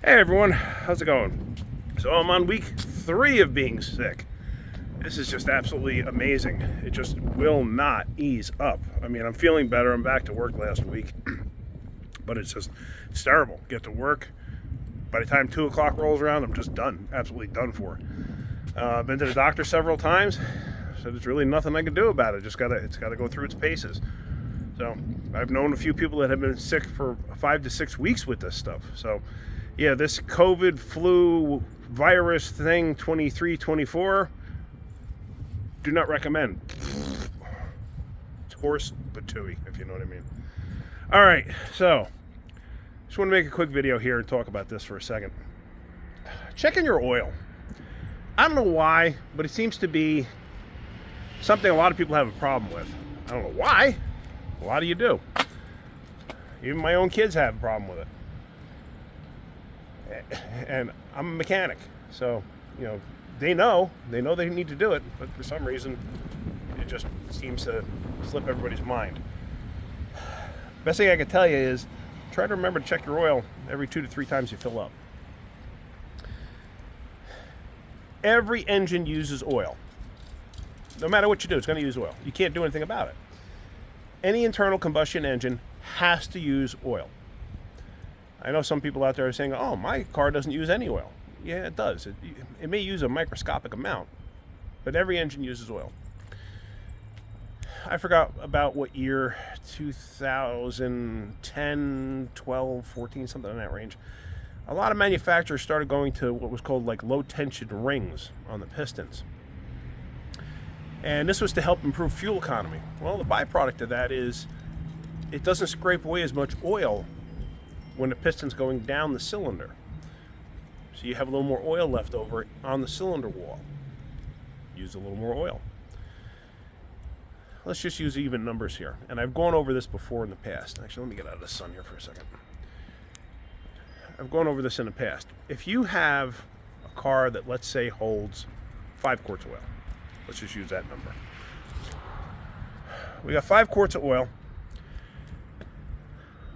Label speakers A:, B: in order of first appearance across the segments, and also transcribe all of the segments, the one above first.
A: Hey everyone, how's it going? So I'm on week 3 of being sick. This is just absolutely amazing. It just will not ease up. I mean, I'm feeling better. I'm back to work last week, but it's terrible. Get to work. By the time 2 o'clock rolls around, I'm just done, absolutely done for. I've been to the doctor several times. Said there's really nothing I can do about it. It's got to go through its paces. So I've known a few people that have been sick for 5 to 6 weeks with this stuff. So yeah, this COVID flu virus thing 23-24, do not recommend. It's horse patooey, if you know what I mean. All right, so just want to make a quick video here and talk about this for a second. Checking your oil. I don't know why, but it seems to be something a lot of people have a problem with. I don't know why. A lot of you do. Even my own kids have a problem with it. And I'm a mechanic, so you know they know they need to do it, but for some reason it just seems to slip everybody's mind. Best thing I can tell you is try to remember to check your oil every 2 to 3 times you fill up. Every engine uses oil. No matter what you do, it's going to use oil. You can't do anything about it. Any internal combustion engine has to use oil. I know some people out there are saying, oh, my car doesn't use any oil. Yeah, it does. It may use a microscopic amount, but every engine uses oil. I forgot about what year, 2010, 12, 14, something in that range. A lot of manufacturers started going to what was called like low tension rings on the pistons. And this was to help improve fuel economy. Well, the byproduct of that is it doesn't scrape away as much oil when the piston's going down the cylinder. So you have a little more oil left over on the cylinder wall. Use a little more oil. Let's just use even numbers here. And I've gone over this before in the past. Actually, let me get out of the sun here for a second. I've gone over this in the past. If you have a car that, let's say, holds 5 quarts of oil. Let's just use that number. We got 5 quarts of oil.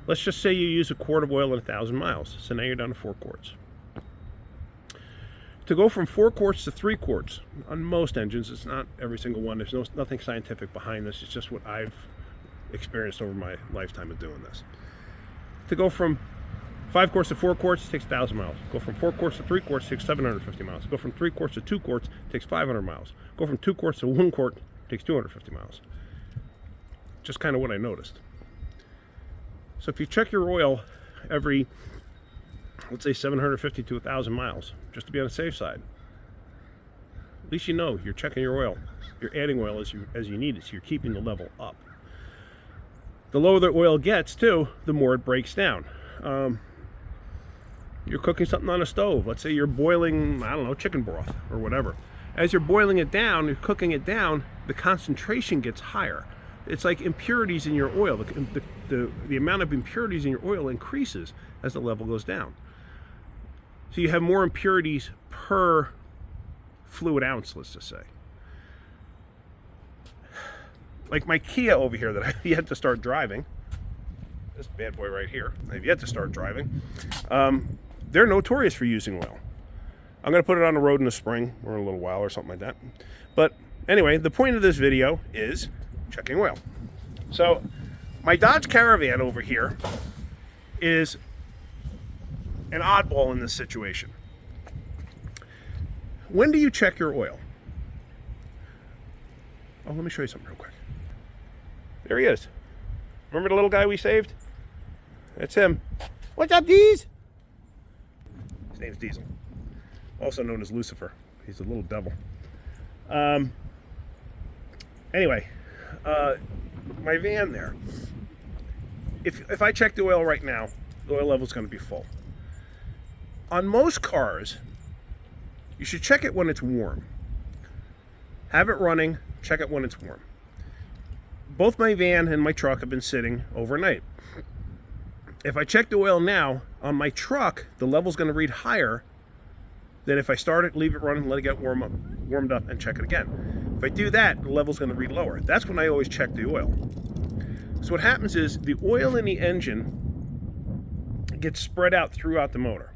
A: Let's just say you use a quart of oil in 1,000 miles. So now you're down to 4 quarts. To go from 4 quarts to 3 quarts, on most engines, it's not every single one. There's nothing scientific behind this. It's just what I've experienced over my lifetime of doing this. To go from 5 quarts to 4 quarts takes 1,000 miles. Go from 4 quarts to 3 quarts takes 750 miles. Go from 3 quarts to 2 quarts takes 500 miles. Go from 2 quarts to 1 quart takes 250 miles. Just kind of what I noticed. So if you check your oil every, let's say 750 to 1,000 miles, just to be on the safe side, at least you know you're checking your oil. You're adding oil as you need it, so you're keeping the level up. The lower the oil gets, too, the more it breaks down. You're cooking something on a stove. Let's say you're boiling, I don't know, chicken broth or whatever. As you're boiling it down, you're cooking it down, the concentration gets higher. It's like impurities in your oil. The amount of impurities in your oil increases as the level goes down. So you have more impurities per fluid ounce, let's just say. Like my Kia over here that I've yet to start driving. This bad boy right here, I've yet to start driving. They're notorious for using oil. I'm going to put it on the road in the spring or in a little while or something like that. But anyway, the point of this video is checking oil. So my Dodge Caravan over here is an oddball in this situation. When do you check your oil? Oh, let me show you something real quick. There he is. Remember the little guy we saved? That's him. What's up, Deez? His name's Diesel, also known as Lucifer. He's a little devil. Anyway, my van there. If I check the oil right now, the oil level is going to be full. On most cars, you should check it when it's warm. Have it running, check it when it's warm. Both my van and my truck have been sitting overnight. If I check the oil now, on my truck, the level's going to read higher than if I start it, leave it running, let it get warmed up, and check it again. If I do that, the level's going to read lower. That's when I always check the oil. So what happens is the oil in the engine gets spread out throughout the motor.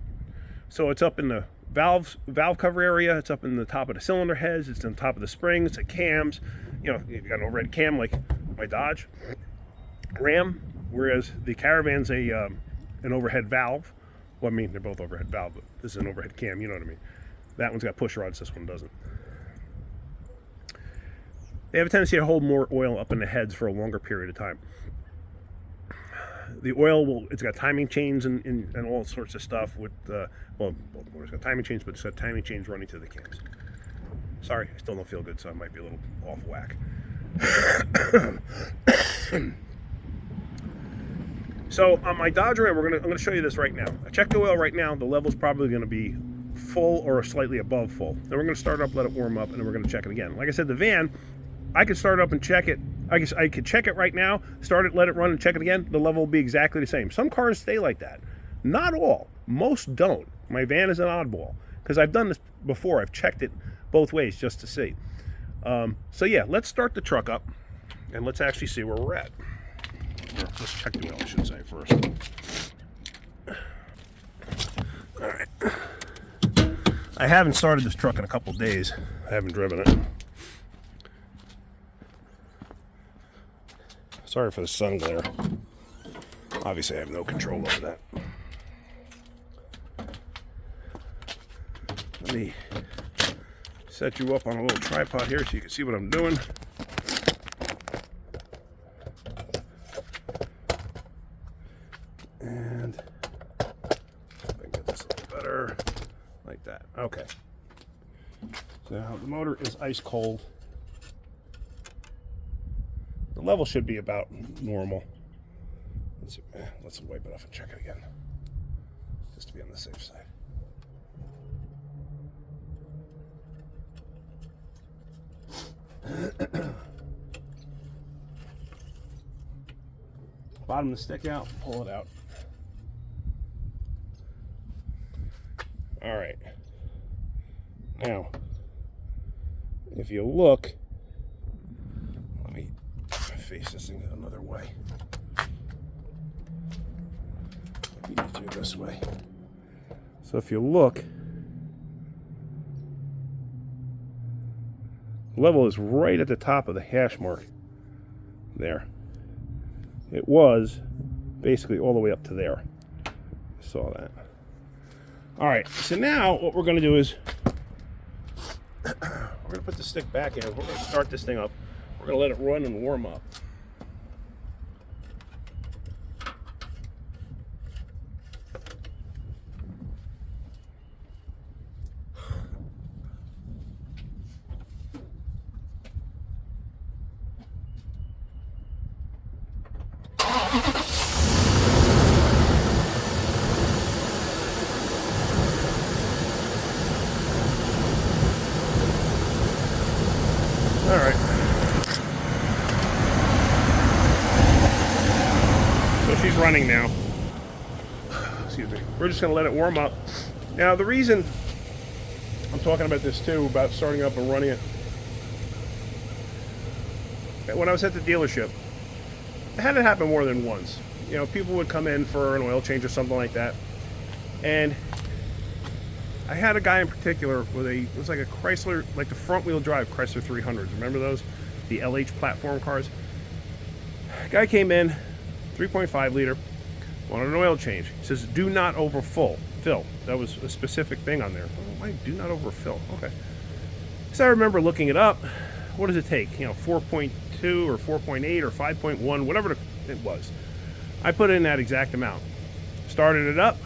A: So it's up in the valve cover area, it's up in the top of the cylinder heads, it's on top of the springs, the cams. You know, you've got an overhead cam like my Dodge Ram, whereas the Caravan's an overhead valve. Well, I mean, they're both overhead valve, but this is an overhead cam, you know what I mean. That one's got push rods, this one doesn't. They have a tendency to hold more oil up in the heads for a longer period of time. The oil it's got timing chains and all sorts of stuff with, both motors got timing chains, but it's got timing chains running to the cams. Sorry, I still don't feel good, so I might be a little off whack. So on my Dodge Ram, I'm going to show you this right now. I checked the oil right now. The level's probably going to be full or slightly above full. Then we're going to start it up, let it warm up, and then we're going to check it again. Like I said, the van, I could start it up and check it. I could check it right now, start it, let it run, and check it again. The level will be exactly the same. Some cars stay like that. Not all. Most don't. My van is an oddball because I've done this before. I've checked it both ways just to see. So yeah, let's start the truck up and let's actually see where we're at. Or let's check the oil, I should say, first. All right. I haven't started this truck in a couple days. I haven't driven it. Sorry for the sun glare. Obviously, I have no control over that. Let me set you up on a little tripod here so you can see what I'm doing. And if I can get this a little better, like that. Okay. So the motor is ice cold. The level should be about normal. Let's wipe it off and check it again, just to be on the safe side. Bottom of the stick out, pull it out. All right. Now, if you look, let me face this thing another way. Let me do it this way. So if you look, level is right at the top of the hash mark there. It was basically all the way up to there. I saw that. All right, so now what we're going to do is we're going to put the stick back in. We're going to start this thing up. We're going to let it run and warm up. All right. So she's running now. Excuse me. We're just going to let it warm up. Now, the reason I'm talking about this too, about starting up and running it, when I was at the dealership, I had it happen more than once. You know, people would come in for an oil change or something like that, and I had a guy in particular with it was like a Chrysler, like the front wheel drive Chrysler 300s. Remember those? The LH platform cars. Guy came in, 3.5 liter, wanted an oil change. He says, do not overfill. That was a specific thing on there. Oh, why do not overfill? Okay. So I remember looking it up. What does it take? You know, 4.2 or 4.8 or 5.1, whatever it was. I put in that exact amount. Started it up.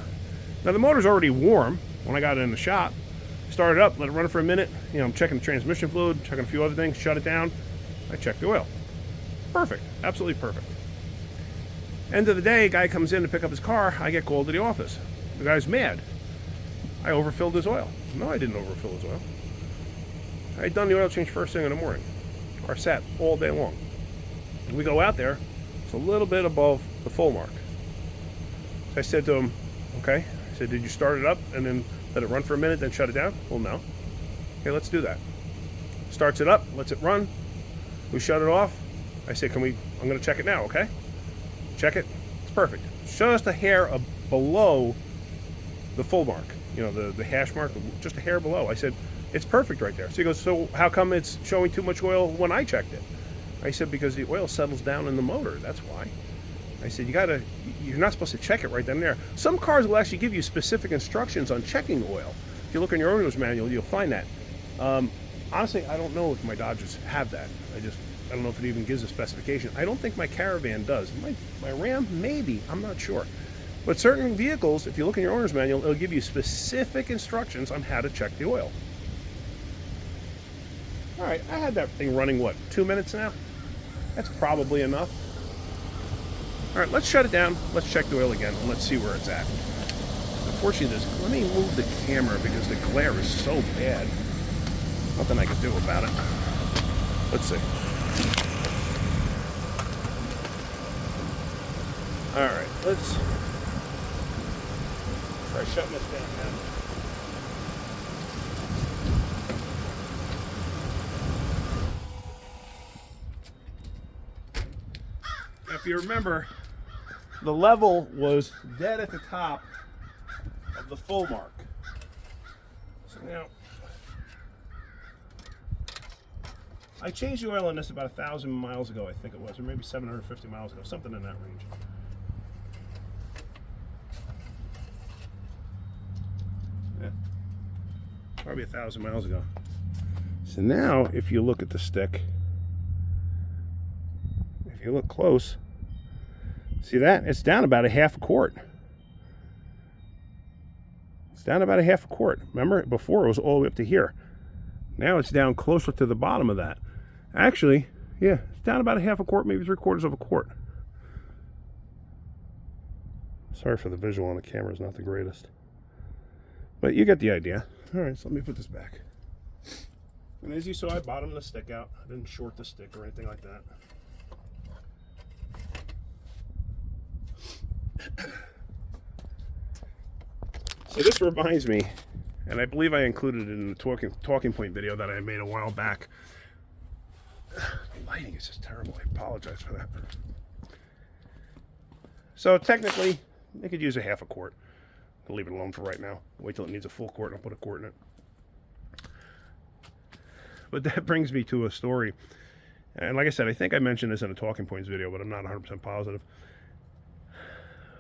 A: Now the motor's already warm. When I got it in the shop, started up, let it run for a minute. You know, I'm checking the transmission fluid, checking a few other things, shut it down. I checked the oil. Perfect, absolutely perfect. End of the day, guy comes in to pick up his car. I get called to the office. The guy's mad. I overfilled his oil. No, I didn't overfill his oil. I had done the oil change first thing in the morning. Car sat all day long. We go out there, it's a little bit above the full mark. So I said to him, okay. I said, did you start it up and then let it run for a minute, then shut it down? Well, no. Okay, let's do that. Starts it up, lets it run. We shut it off. I said, I'm going to check it now, okay? Check it. It's perfect. Just a hair below the full mark, you know, the hash mark, just a hair below. I said, it's perfect right there. So he goes, so how come it's showing too much oil when I checked it? I said, because the oil settles down in the motor, that's why. I said, you're not supposed to check it right then and there. Some cars will actually give you specific instructions on checking oil. If you look in your owner's manual, you'll find that. Honestly, I don't know if my Dodges have that. I don't know if it even gives a specification. I don't think my Caravan does. My Ram, maybe, I'm not sure. But certain vehicles, if you look in your owner's manual, it'll give you specific instructions on how to check the oil. All right, I had that thing running, what, 2 minutes now? That's probably enough. All right, let's shut it down. Let's check the oil again, and let's see where it's at. Unfortunately, let me move the camera because the glare is so bad. Nothing I can do about it. Let's see. All right, let's try shutting this down now. Now, if you remember, the level was dead at the top of the full mark. So now, I changed the oil on this about 1,000 miles ago, I think it was, or maybe 750 miles ago, something in that range. Yeah, probably 1,000 miles ago. So now, if you look at the stick, if you look close, see that? It's down about a half a quart. It's down about a half a quart. Remember, before it was all the way up to here. Now it's down closer to the bottom of that. Actually, yeah, it's down about a half a quart, maybe 3/4 of a quart. Sorry for the visual on the camera, it's not the greatest. But you get the idea. All right, so let me put this back. And as you saw, I bottomed the stick out. I didn't short the stick or anything like that. So this reminds me, and I believe I included it in the talking point video that I made a while back. The lighting is just terrible. I apologize for that. So technically, they could use a half a quart. I'll leave it alone for right now. Wait till it needs a full quart and I'll put a quart in it. But that brings me to a story. And like I said, I think I mentioned this in a talking points video, but I'm not 100% positive.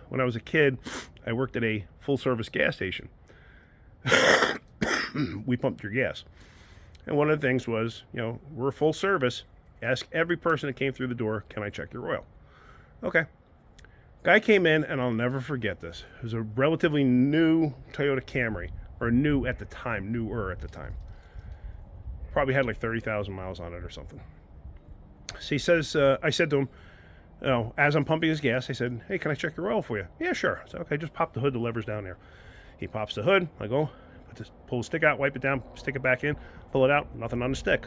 A: When I was a kid, I worked at a full-service gas station. We pumped your gas. And one of the things was, you know, we're full service. Ask every person that came through the door, can I check your oil? Okay. Guy came in, and I'll never forget this. It was a relatively new Toyota Camry, or newer at the time. Probably had like 30,000 miles on it or something. So he says, I said to him, you know, as I'm pumping his gas, I said, hey, can I check your oil for you? Yeah, sure. I said, okay, just pop the hood, the lever's down there. He pops the hood, I go, pull the stick out, wipe it down, stick it back in, pull it out, nothing on the stick.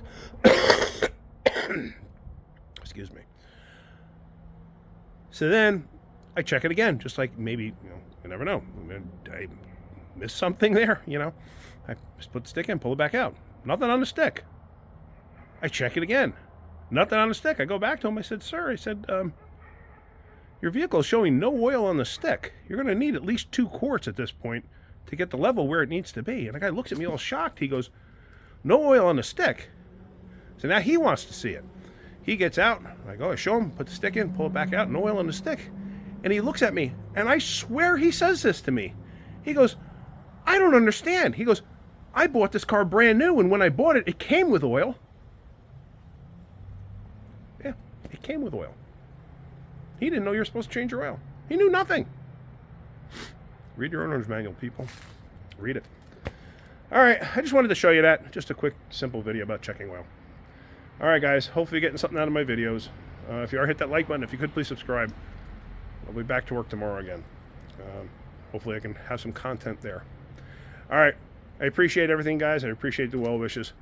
A: Excuse me. So then I check it again, just like maybe, you know, you never know. I missed something there, you know. I just put the stick in, pull it back out. Nothing on the stick. I check it again. Nothing on the stick. I go back to him. I said, sir, I said, your vehicle is showing no oil on the stick. You're going to need at least 2 quarts at this point to get the level where it needs to be. And the guy looks at me all shocked. He goes, no oil on the stick. So now he wants to see it. He gets out. I go, I show him, put the stick in, pull it back out, no oil on the stick. And he looks at me, and I swear he says this to me. He goes, I don't understand. He goes, I bought this car brand new, and when I bought it, it came with oil. Yeah, it came with oil. He didn't know you were supposed to change your oil. He knew nothing. Read your owner's manual, people. Read it. All right, I just wanted to show you that. Just a quick, simple video about checking oil. All right, guys, hopefully you're getting something out of my videos. If you are, hit that like button. If you could, please subscribe. I'll be back to work tomorrow again. Hopefully I can have some content there. All right, I appreciate everything, guys. I appreciate the well wishes.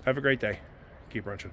A: Have a great day. Keep wrenching.